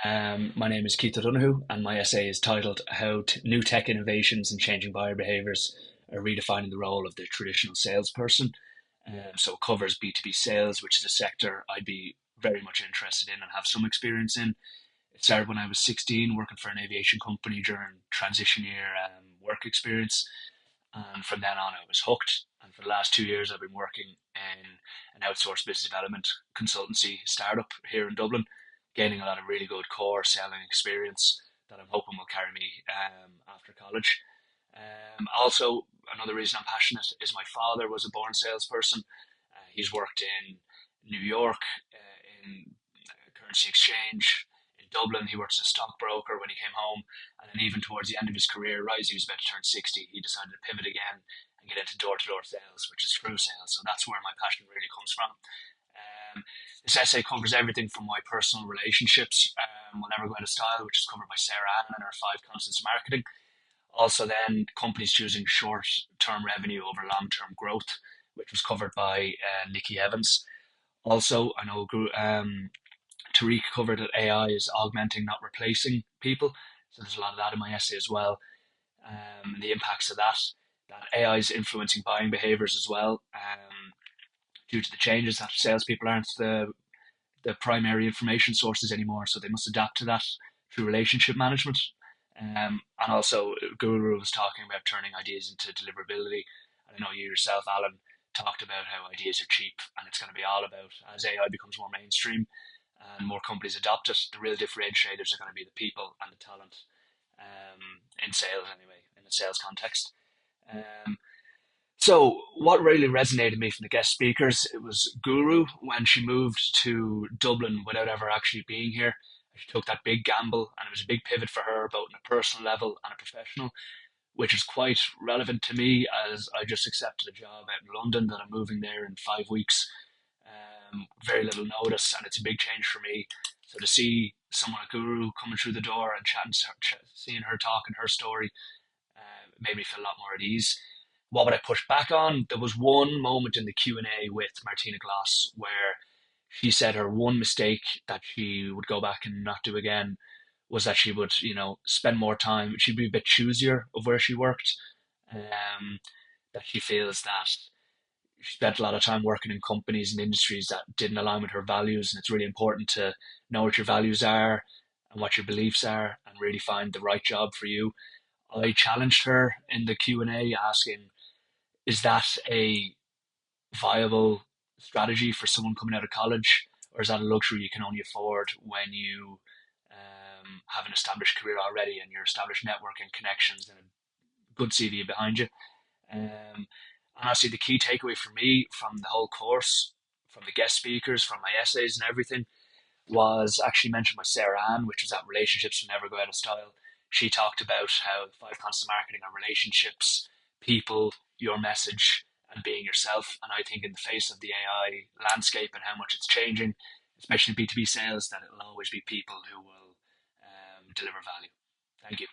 My name is Keith Donohoe, and my essay is titled How New Tech Innovations and Changing Buyer Behaviors Are Redefining the Role of the Traditional Salesperson. So it covers B2B sales, which is a sector I'd be very much interested in and have some experience in. It started when I was 16, working for an aviation company during transition year work experience. And from then on, I was hooked. And for the last 2 years, I've been working in an outsourced business development consultancy startup here in Dublin, gaining a lot of really good core selling experience that I'm hoping will carry me after college. Also, another reason I'm passionate is my father was a born salesperson. He's worked in New York, in currency exchange. In Dublin, he worked as a stockbroker when he came home. And then even towards the end of his career, right as he was about to turn 60, he decided to pivot again and get into door-to-door sales, which is through sales. So that's where my passion really comes from. This essay covers everything from my personal relationships, Will Never Go Out of Style, which is covered by Sarah Ann and her 5 constants of marketing. Also, then companies choosing short-term revenue over long-term growth, which was covered by Nikki Evans. Also, I know Tariq covered that AI is augmenting, not replacing people. So there's a lot of that in my essay as well. And the impacts of that AI is influencing buying behaviors as well. Due to the changes that salespeople aren't the primary information sources anymore, so they must adapt to that through relationship management. And also, Guru was talking about turning ideas into deliverability. And I know you yourself, Alan, talked about how ideas are cheap, and it's going to be all about as AI becomes more mainstream and more companies adopt it. The real differentiators are going to be the people and the talent in sales, anyway, in the sales context. Um, so, what really resonated me from the guest speakers, it was Guru when she moved to Dublin without ever actually being here. She took that big gamble, and it was a big pivot for her, both on a personal level and a professional, which is quite relevant to me as I just accepted a job out in London that I'm moving there in 5 weeks. Very little notice, and it's a big change for me. So to see someone like Guru coming through the door and chatting, seeing her talk and her story, made me feel a lot more at ease. What would I push back on? There was one moment in the Q&A with Martina Gloss where she said her one mistake that she would go back and not do again was that she would, spend more time. She'd be a bit choosier of where she worked. That she feels that she spent a lot of time working in companies and industries that didn't align with her values, and it's really important to know what your values are and what your beliefs are, and really find the right job for you. I challenged her in the Q&A asking, is that a viable strategy for someone coming out of college, or is that a luxury you can only afford when you have an established career already and your established network and connections and a good CV behind you? And honestly, the key takeaway for me from the whole course, from the guest speakers, from my essays and everything, was actually mentioned by Sarah Ann, which was that relationships will never go out of style. She talked about how 5 constants of marketing are relationships, people, your message, and being yourself. And I think in the face of the AI landscape and how much it's changing, especially in B2B sales, that it'll always be people who will deliver value. Thank you.